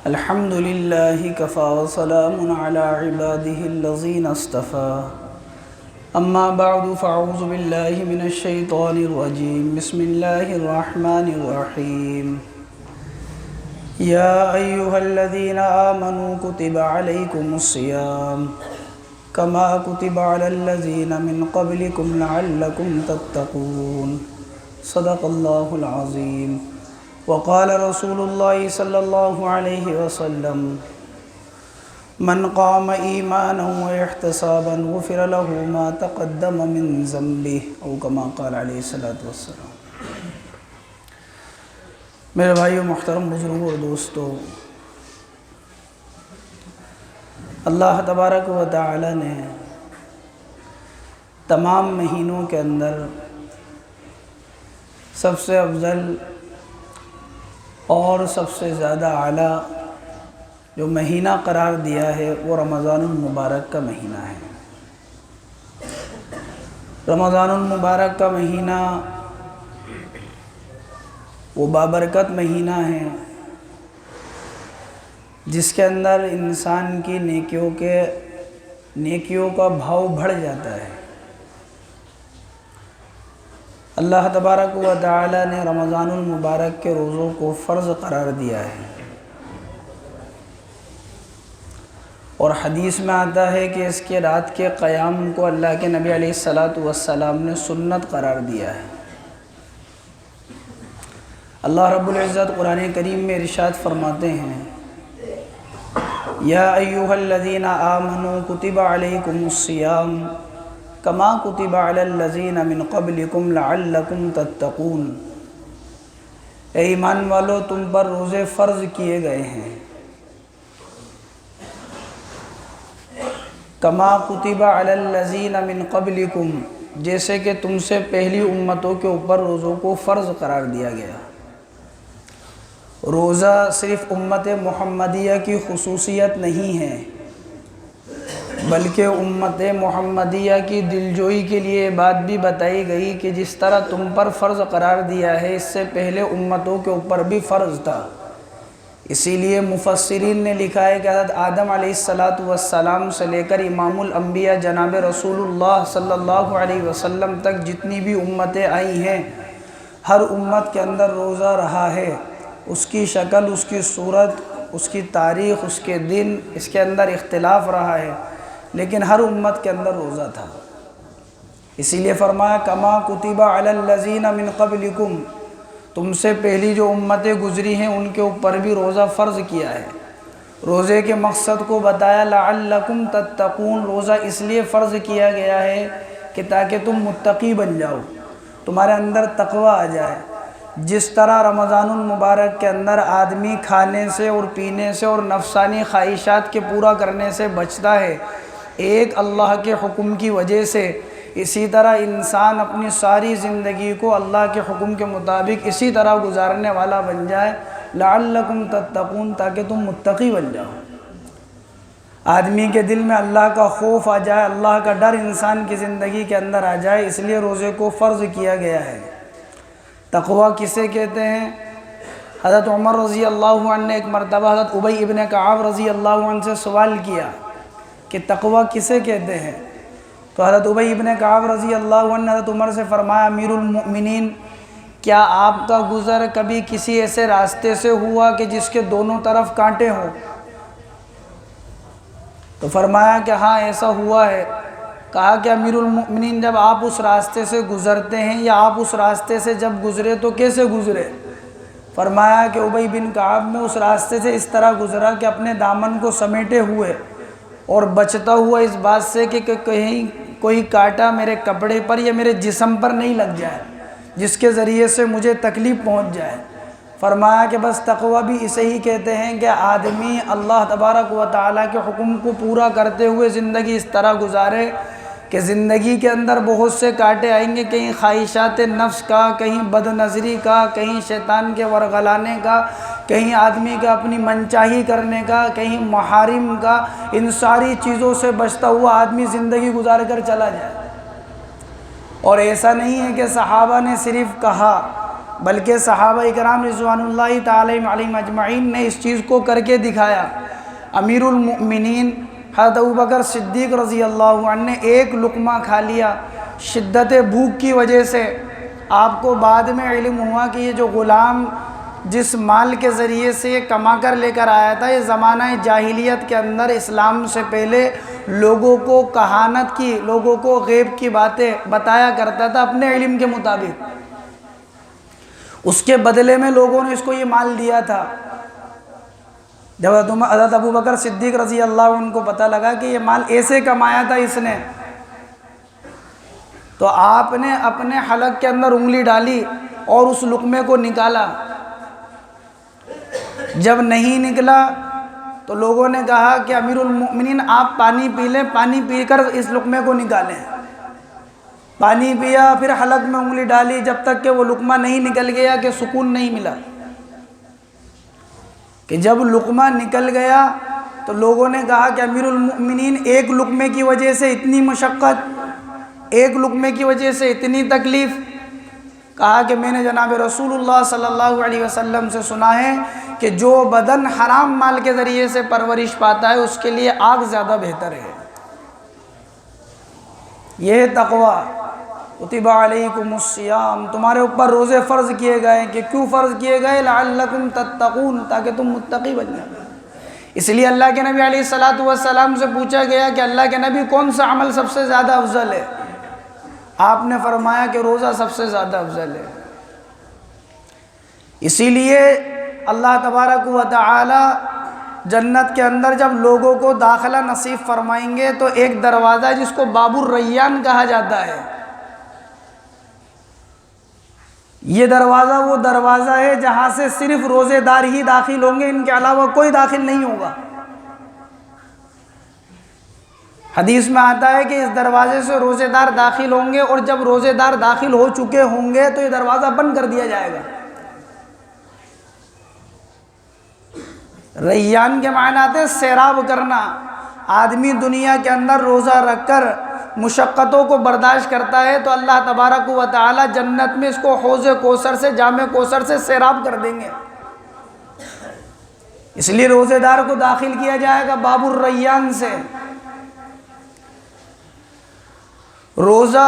الحمد لله كفى وسلام على عباده الذين اصطفى أما بعد فأعوذ بالله من الشيطان الرجيم بسم الله الرحمن الرحيم يا أيها الذين آمنوا كتب عليكم الصيام كما كتب على الذين من قبلكم لعلكم تتقون صدق الله العظيم وقال رسول الله صلى الله عليه وسلم من قام ایمانا واحتسابا غفر له ما تقدم من ذنبه او كما قال علیہ السلام۔ میرے بھائیو، محترم بزرگوں اور دوستو، اللہ تبارک و تعالی نے تمام مہینوں کے اندر سب سے افضل اور سب سے زیادہ اعلیٰ جو مہینہ قرار دیا ہے وہ رمضان المبارک کا مہینہ ہے۔ رمضان المبارک کا مہینہ وہ بابرکت مہینہ ہے جس کے اندر انسان کی نیکیوں کا بھاؤ بڑھ جاتا ہے۔ اللہ تبارک و تعالی نے رمضان المبارک کے روزوں کو فرض قرار دیا ہے، اور حدیث میں آتا ہے کہ اس کے رات کے قیام کو اللہ کے نبی علیہ السلام نے سنت قرار دیا ہے۔ اللہ رب العزت قرآن کریم میں ارشاد فرماتے ہیں، یا ایھا الذین آمنوا کتب علیکم الصیام کما کتب علی الذین من قبلکم لعلکم تتقون۔ اے ایمان والو، تم پر روزے فرض کیے گئے ہیں کما کتب علی الذین من قبلکم، جیسے کہ تم سے پہلی امتوں کے اوپر روزوں کو فرض قرار دیا گیا۔ روزہ صرف امت محمدیہ کی خصوصیت نہیں ہے، بلکہ امت محمدیہ کی دلجوئی کے لیے یہ بات بھی بتائی گئی کہ جس طرح تم پر فرض قرار دیا ہے اس سے پہلے امتوں کے اوپر بھی فرض تھا۔ اسی لیے مفسرین نے لکھا ہے کہ حضرت آدم علیہ السلام سے لے کر امام الانبیاء جناب رسول اللہ صلی اللہ علیہ وسلم تک جتنی بھی امتیں آئی ہیں، ہر امت کے اندر روزہ رہا ہے۔ اس کی شکل، اس کی صورت، اس کی تاریخ، اس کے دن، اس کے اندر اختلاف رہا ہے، لیکن ہر امت کے اندر روزہ تھا۔ اسی لیے فرمایا کما کتب علی الذین من قبلکم، تم سے پہلی جو امتیں گزری ہیں ان کے اوپر بھی روزہ فرض کیا ہے۔ روزے کے مقصد کو بتایا، لعلکم تتقون، روزہ اس لیے فرض کیا گیا ہے کہ تاکہ تم متقی بن جاؤ، تمہارے اندر تقوی آ جائے۔ جس طرح رمضان المبارک کے اندر آدمی کھانے سے اور پینے سے اور نفسانی خواہشات کے پورا کرنے سے بچتا ہے ایک اللہ کے حکم کی وجہ سے، اسی طرح انسان اپنی ساری زندگی کو اللہ کے حکم کے مطابق اسی طرح گزارنے والا بن جائے، لعلکم تتقون، تاکہ تم متقی بن جاؤ۔ آدمی کے دل میں اللہ کا خوف آ جائے، اللہ کا ڈر انسان کی زندگی کے اندر آ جائے، اس لیے روزے کو فرض کیا گیا ہے۔ تقوی کسے کہتے ہیں؟ حضرت عمر رضی اللہ عنہ نے ایک مرتبہ حضرت ابی ابن کعب رضی اللہ عنہ سے سوال کیا کہ تقوی کسے کہتے ہیں؟ تو حضرت ابی ابن کعب رضی اللہ عنہ نے حضرت عمر سے فرمایا، امیر المؤمنین، کیا آپ کا گزر کبھی کسی ایسے راستے سے ہوا کہ جس کے دونوں طرف کانٹے ہوں؟ تو فرمایا کہ ہاں ایسا ہوا ہے۔ کہا کہ امیر المؤمنین، جب آپ اس راستے سے گزرتے ہیں یا آپ اس راستے سے جب گزرے تو کیسے گزرے؟ فرمایا کہ ابی بن کعب میں اس راستے سے اس طرح گزرا کہ اپنے دامن کو سمیٹے ہوئے اور بچتا ہوا اس بات سے کہ کہیں کوئی کانٹا میرے کپڑے پر یا میرے جسم پر نہیں لگ جائے جس کے ذریعے سے مجھے تکلیف پہنچ جائے۔ فرمایا کہ بس تقوی بھی اسے ہی کہتے ہیں کہ آدمی اللہ تبارک و تعالیٰ کے حکم کو پورا کرتے ہوئے زندگی اس طرح گزارے کہ زندگی کے اندر بہت سے کانٹے آئیں گے، کہیں خواہشات نفس کا، کہیں بد نظری کا، کہیں شیطان کے ورغلانے کا، کہیں آدمی کا اپنی منچاہی کرنے کا، کہیں محارم کا، ان ساری چیزوں سے بچتا ہوا آدمی زندگی گزار کر چلا جائے۔ اور ایسا نہیں ہے کہ صحابہ نے صرف کہا، بلکہ صحابہ کرام رضوان اللہ تعالی علیہم اجمعین نے اس چیز کو کر کے دکھایا۔ امیر المؤمنین حضرت ابوبکر صدیق رضی اللہ عنہ نے ایک لقمہ کھا لیا شدت بھوک کی وجہ سے۔ آپ کو بعد میں علم ہوا کہ یہ جو غلام جس مال کے ذریعے سے یہ کما کر لے کر آیا تھا، یہ زمانہ جاہلیت کے اندر اسلام سے پہلے لوگوں کو کہانت کی، لوگوں کو غیب کی باتیں بتایا کرتا تھا اپنے علم کے مطابق۔ اس کے بدلے میں لوگوں نے اس کو یہ مال دیا تھا۔ جب حضرت ابوبکر صدیق رضی اللہ عنہ کو پتہ لگا کہ یہ مال ایسے کمایا تھا اس نے، تو آپ نے اپنے حلق کے اندر انگلی ڈالی اور اس لقمے کو نکالا۔ جب نہیں نکلا تو لوگوں نے کہا کہ امیر المؤمنین آپ پانی پی لیں، پانی پی کر اس لقمے کو نکالیں۔ پانی پیا، پھر حلق میں انگلی ڈالی، جب تک کہ وہ لقمہ نہیں نکل گیا کہ سکون نہیں ملا۔ کہ جب لقمہ نکل گیا تو لوگوں نے کہا کہ امیر المؤمنین ایک لقمے کی وجہ سے اتنی مشقت، ایک لقمے کی وجہ سے اتنی تکلیف۔ کہا کہ میں نے جناب رسول اللہ صلی اللہ علیہ وسلم سے سنا ہے کہ جو بدن حرام مال کے ذریعے سے پرورش پاتا ہے اس کے لیے آگ زیادہ بہتر ہے۔ یہ تقوی، کتب علیکم الصیام، تمہارے اوپر روزے فرض کیے گئے کہ کیوں فرض کیے گئے؟ لعلکم تتقون، تاکہ تم متقی بن جاؤ۔ اس لیے اللہ کے نبی علیہ الصلوۃ والسلام سے پوچھا گیا کہ اللہ کے نبی کون سا عمل سب سے زیادہ افضل ہے؟ آپ نے فرمایا کہ روزہ سب سے زیادہ افضل ہے۔ اسی لیے اللہ تبارک و تعالی جنت کے اندر جب لوگوں کو داخلہ نصیب فرمائیں گے تو ایک دروازہ ہے جس کو باب الریان کہا جاتا ہے۔ یہ دروازہ وہ دروازہ ہے جہاں سے صرف روزے دار ہی داخل ہوں گے، ان کے علاوہ کوئی داخل نہیں ہوگا۔ حدیث میں آتا ہے کہ اس دروازے سے روزے دار داخل ہوں گے، اور جب روزے دار داخل ہو چکے ہوں گے تو یہ دروازہ بند کر دیا جائے گا۔ ریان کے معنی آتے ہیں سیراب کرنا۔ آدمی دنیا کے اندر روزہ رکھ کر مشقتوں کو برداشت کرتا ہے تو اللہ تبارک و تعالی جنت میں اس کو حوض کوثر سے، جام کوثر سے سیراب کر دیں گے۔ اس لیے روزے دار کو داخل کیا جائے گا باب الریان سے۔ روزہ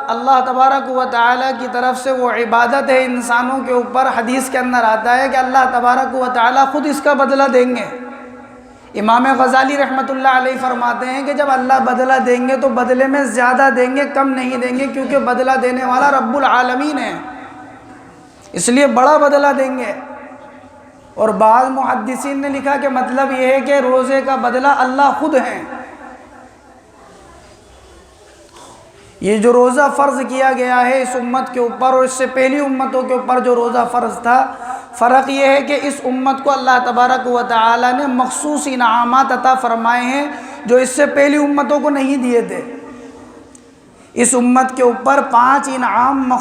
اللہ تبارک و تعالی کی طرف سے وہ عبادت ہے انسانوں کے اوپر۔ حدیث کے اندر آتا ہے کہ اللہ تبارک و تعالی خود اس کا بدلہ دیں گے۔ امام غزالی رحمۃ اللہ علیہ فرماتے ہیں کہ جب اللہ بدلہ دیں گے تو بدلے میں زیادہ دیں گے، کم نہیں دیں گے، کیونکہ بدلہ دینے والا رب العالمین ہے، اس لیے بڑا بدلہ دیں گے۔ اور بعض محدثین نے لکھا کہ مطلب یہ ہے کہ روزے کا بدلہ اللہ خود ہے۔ یہ جو روزہ فرض کیا گیا ہے اس امت کے اوپر اور اس سے پہلی امتوں کے اوپر جو روزہ فرض تھا، فرق یہ ہے کہ اس امت کو اللہ تبارک و تعالی نے مخصوص انعامات عطا فرمائے ہیں جو اس سے پہلی امتوں کو نہیں دیے تھے۔ اس امت کے اوپر 5 انعام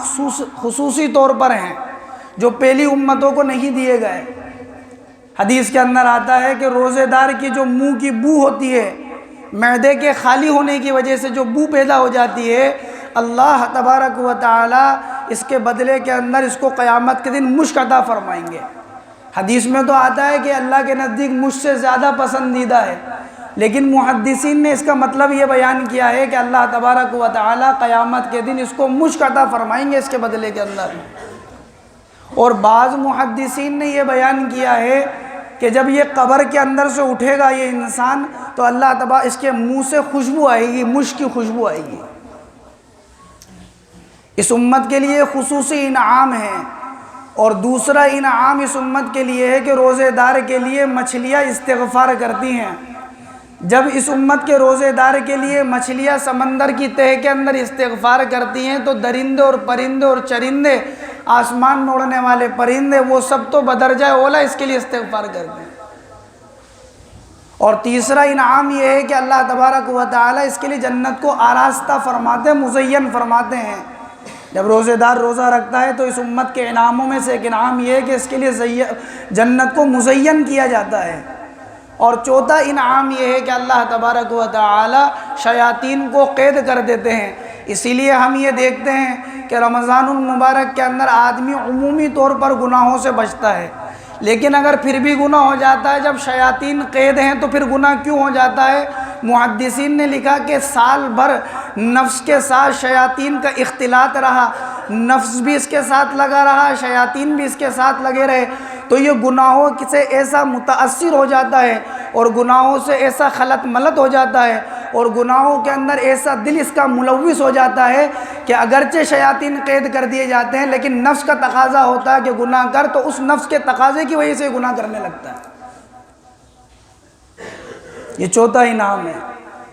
خصوصی طور پر ہیں جو پہلی امتوں کو نہیں دیے گئے۔ حدیث کے اندر آتا ہے کہ روزے دار کی جو منہ کی بو ہوتی ہے، معدے کے خالی ہونے کی وجہ سے جو بو پیدا ہو جاتی ہے، اللہ تبارک و تعالی اس کے بدلے کے اندر اس کو قیامت کے دن مشک عطا فرمائیں گے۔ حدیث میں تو آتا ہے کہ اللہ کے نزدیک مجھ سے زیادہ پسندیدہ ہے، لیکن محدثین نے اس کا مطلب یہ بیان کیا ہے کہ اللہ تبارک و تعالی قیامت کے دن اس کو مشک عطا فرمائیں گے اس کے بدلے کے اندر۔ اور بعض محدثین نے یہ بیان کیا ہے کہ جب یہ قبر کے اندر سے اٹھے گا یہ انسان تو اللہ تبارک اس کے منہ سے خوشبو آئے گی، مشک کی خوشبو آئے گی۔ اس امت کے لیے خصوصی انعام ہے۔ اور دوسرا انعام اس امت کے لیے ہے کہ روزے دار کے لیے مچھلیاں استغفار کرتی ہیں۔ جب اس امت کے روزے دار کے لیے مچھلیاں سمندر کی تہہ کے اندر استغفار کرتی ہیں تو درندے اور پرندے اور چرندے، آسمان میں اڑنے والے پرندے، وہ سب تو بدرجہ اولا اس کے لیے استغفار کرتے ہیں۔ اور تیسرا انعام یہ ہے کہ اللہ تبارک و تعالی اس کے لیے جنت کو آراستہ فرماتے ہیں، مزین فرماتے ہیں۔ جب روزے دار روزہ رکھتا ہے تو اس امت کے انعاموں میں سے ایک انعام یہ ہے کہ اس کے لیے جنت کو مزین کیا جاتا ہے۔ اور چوتھا انعام یہ ہے کہ اللہ تبارک و تعالی شیاطین کو قید کر دیتے ہیں۔ اسی لیے ہم یہ دیکھتے ہیں کہ کہ رمضان المبارک کے اندر آدمی عمومی طور پر گناہوں سے بچتا ہے، لیکن اگر پھر بھی گناہ ہو جاتا ہے، جب شیاطین قید ہیں تو پھر گناہ کیوں ہو جاتا ہے؟ محدثین نے لکھا کہ سال بھر نفس کے ساتھ شیاطین کا اختلاط رہا، نفس بھی اس کے ساتھ لگا رہا، شیاطین بھی اس کے ساتھ لگے رہے، تو یہ گناہوں سے ایسا متاثر ہو جاتا ہے اور گناہوں سے ایسا خلط ملط ہو جاتا ہے اور گناہوں کے اندر ایسا دل اس کا ملوث ہو جاتا ہے کہ اگرچہ شیاطین قید کر دیے جاتے ہیں لیکن نفس کا تقاضا ہوتا ہے کہ گناہ کر، تو اس نفس کے تقاضے کی وجہ سے گناہ کرنے لگتا ہے۔ یہ چوتھا انعام ہے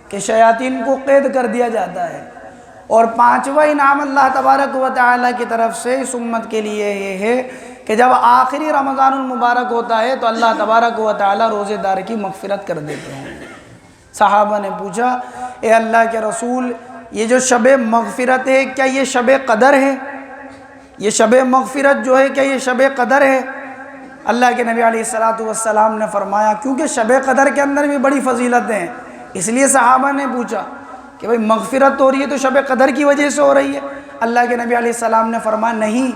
کہ شیاطین کو قید کر دیا جاتا ہے۔ اور پانچواں انعام اللہ تبارک و تعالیٰ کی طرف سے اس امت کے لیے یہ ہے کہ جب آخری رمضان المبارک ہوتا ہے تو اللہ تبارک و تعالیٰ روزے دار کی مغفرت کر دیتے ہیں۔ صحابہ نے پوچھا، اے اللہ کے رسول، یہ جو شب مغفرت ہے کیا یہ شب قدر ہے؟ یہ شب مغفرت جو ہے کیا یہ شب قدر ہے؟ اللہ کے نبی علیہ السلام نے فرمایا کیونکہ شب قدر کے اندر بھی بڑی فضیلتیں ہیں، اس لیے صحابہ نے پوچھا کہ بھئی مغفرت ہو رہی ہے تو شب قدر کی وجہ سے ہو رہی ہے؟ اللہ کے نبی علیہ السلام نے فرمایا نہیں،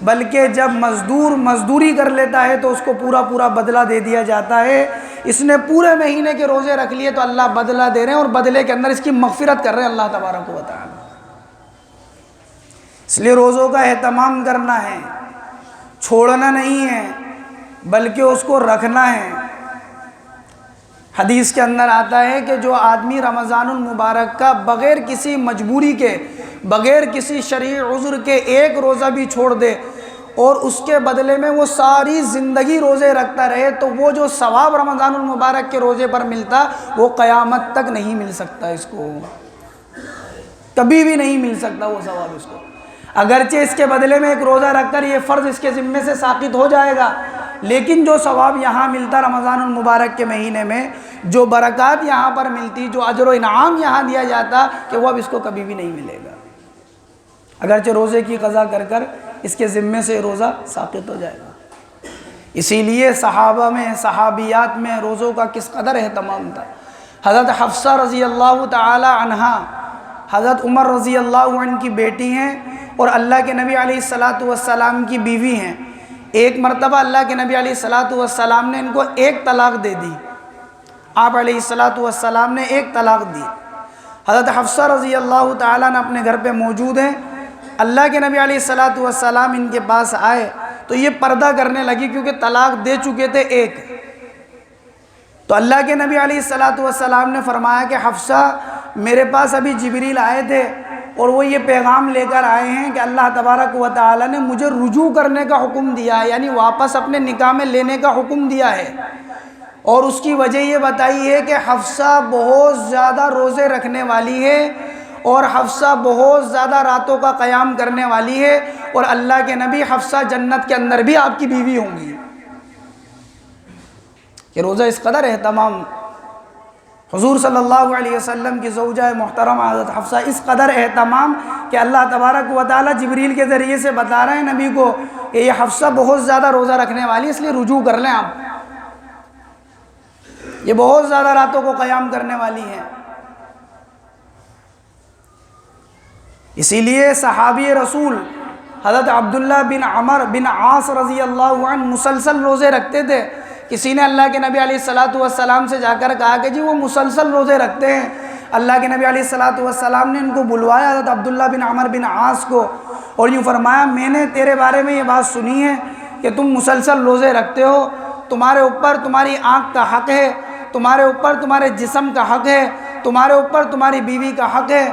بلکہ جب مزدور مزدوری کر لیتا ہے تو اس کو پورا بدلہ دے دیا جاتا ہے۔ اس نے پورے مہینے کے روزے رکھ لیے تو اللہ بدلہ دے رہے ہیں اور بدلے کے اندر اس کی مغفرت کر رہے ہیں اللہ تبارک و تعالی۔ اس لیے روزوں کا اہتمام کرنا ہے، چھوڑنا نہیں ہے بلکہ اس کو رکھنا ہے۔ حدیث کے اندر آتا ہے کہ جو آدمی رمضان المبارک کا بغیر کسی مجبوری کے، بغیر کسی شرعی عذر کے ایک روزہ بھی چھوڑ دے اور اس کے بدلے میں وہ ساری زندگی روزے رکھتا رہے تو وہ جو ثواب رمضان المبارک کے روزے پر ملتا وہ قیامت تک نہیں مل سکتا، اس کو کبھی بھی نہیں مل سکتا وہ ثواب اس کو۔ اگرچہ اس کے بدلے میں ایک روزہ رکھ کر یہ فرض اس کے ذمے سے ساقط ہو جائے گا، لیکن جو ثواب یہاں ملتا رمضان المبارک کے مہینے میں، جو برکات یہاں پر ملتی، جو اجر و انعام یہاں دیا جاتا، کہ وہ اب اس کو کبھی بھی نہیں ملے گا، اگرچہ روزے کی قضا کر کر اس کے ذمے سے روزہ ساقط ہو جائے گا۔ اسی لیے صحابہ میں، صحابیات میں روزوں کا کس قدر اہتمام تھا۔ حضرت حفصہ رضی اللہ تعالی عنہا حضرت عمر رضی اللہ عنہ کی بیٹی ہیں اور اللہ کے نبی علیہ السلام کی بیوی ہیں۔ ایک مرتبہ اللہ کے نبی علیہ السلام نے ان کو ایک طلاق دے دی، آپ علیہ السلام نے ایک طلاق دی۔ حضرت حفصہ رضی اللہ تعالیٰ نے اپنے گھر پہ موجود ہیں، اللہ کے نبی علیہ السلام ان کے پاس آئے تو یہ پردہ کرنے لگی کیونکہ طلاق دے چکے تھے ایک۔ تو اللہ کے نبی علیہ السلام نے فرمایا کہ حفصہ، میرے پاس ابھی جبریل آئے تھے اور وہ یہ پیغام لے کر آئے ہیں کہ اللہ تبارک و تعالیٰ نے مجھے رجوع کرنے کا حکم دیا ہے، یعنی واپس اپنے نکاح میں لینے کا حکم دیا ہے، اور اس کی وجہ یہ بتائی ہے کہ حفصہ بہت زیادہ روزے رکھنے والی ہے اور حفصہ بہت زیادہ راتوں کا قیام کرنے والی ہے، اور اللہ کے نبی حفصہ جنت کے اندر بھی آپ کی بیوی ہوں گی۔ کہ روزہ اس قدر اہتمام، حضور صلی اللہ علیہ وسلم کی زوجہ محترمہ حضرت حفصہ اس قدر اہتمام کہ اللہ تبارک و تعالیٰ جبریل کے ذریعے سے بتا رہے ہیں نبی کو کہ یہ حفصہ بہت زیادہ روزہ رکھنے والی، اس لیے رجوع کر لیں آپ، یہ بہت زیادہ راتوں کو قیام کرنے والی ہیں۔ اسی لیے صحابی رسول حضرت عبداللہ بن عمر بن عاص رضی اللہ عنہ مسلسل روزے رکھتے تھے۔ کسی نے اللہ کے نبی علیہ السلام سے جا کر کہا کہ جی وہ مسلسل روزے رکھتے ہیں۔ اللہ کے نبی علیہ السلام نے ان کو بلوایا، حضرت عبداللہ بن عمر بن عاص کو، اور یوں فرمایا میں نے تیرے بارے میں یہ بات سنی ہے کہ تم مسلسل روزے رکھتے ہو، تمہارے اوپر تمہاری آنکھ کا حق ہے، تمہارے اوپر تمہارے جسم کا حق ہے، تمہارے اوپر تمہاری بیوی کا حق ہے،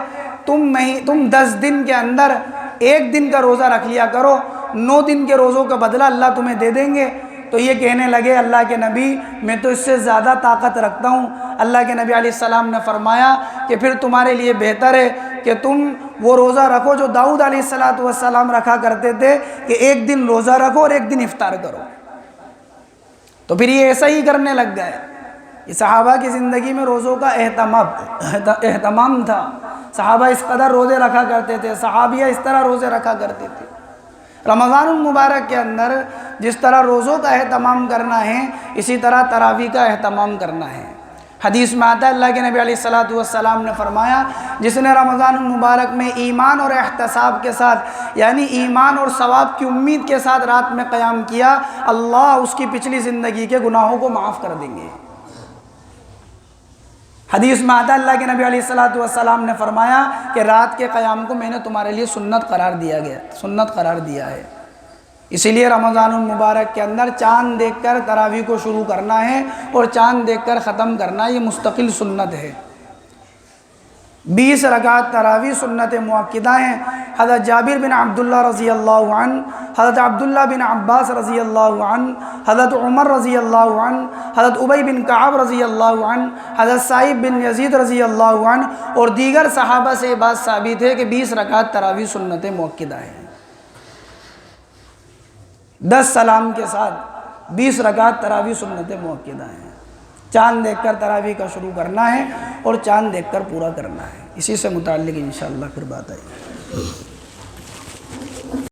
تم 10 دن کے اندر ایک دن کا روزہ رکھ لیا کرو، 9 دن کے روزوں کا بدلہ اللہ تمہیں دے دیں گے۔ تو یہ کہنے لگے اللہ کے نبی میں تو اس سے زیادہ طاقت رکھتا ہوں۔ اللہ کے نبی علیہ السلام نے فرمایا کہ پھر تمہارے لیے بہتر ہے کہ تم وہ روزہ رکھو جو داؤد علیہ السلام رکھا کرتے تھے کہ ایک دن روزہ رکھو اور ایک دن افطار کرو۔ تو پھر یہ ایسا ہی کرنے لگ گئے۔ یہ صحابہ کی زندگی میں روزوں کا اہتمام تھا، صحابہ اس قدر روزے رکھا کرتے تھے، صحابیہ اس طرح روزے رکھا کرتے تھے۔ رمضان المبارک کے اندر جس طرح روزوں کا اہتمام کرنا ہے اسی طرح تراویح کا اہتمام کرنا ہے۔ حدیث میں آتا ہے اللہ کے نبی علیہ الصلوۃ والسلام نے فرمایا جس نے رمضان المبارک میں ایمان اور احتساب کے ساتھ یعنی ایمان اور ثواب کی امید کے ساتھ رات میں قیام کیا اللہ اس کی پچھلی زندگی کے گناہوں کو معاف کر دیں گے۔ حدیث میں آتا ہے اللہ کے نبی علیہ الصلوۃ والسلام نے فرمایا کہ رات کے قیام کو میں نے تمہارے لیے سنت قرار دیا ہے۔ اسی لیے رمضان المبارک کے اندر چاند دیکھ کر تراویح کو شروع کرنا ہے اور چاند دیکھ کر ختم کرنا، یہ مستقل سنت ہے۔ 20 رکعت تراویح سنت مؤکدہ ہیں۔ حضرت جابر بن عبداللہ رضی اللہ عنہ، حضرت عبداللہ بن عباس رضی اللہ عنہ، حضرت عمر رضی اللہ عنہ، حضرت ابی بن کعب رضی اللہ عنہ، حضرت سعید بن یزید رضی اللہ عنہ اور دیگر صحابہ سے یہ بات ثابت ہے کہ 20 رکعت تراویح سنت مؤکدہ ہیں۔ 10 سلام کے ساتھ 20 رکعت تراویح سنت مؤکدہ ہیں۔ چاند دیکھ کر تراویح کا شروع کرنا ہے اور چاند دیکھ کر پورا کرنا ہے۔ اسی سے متعلق انشاءاللہ پھر بات آئے گی۔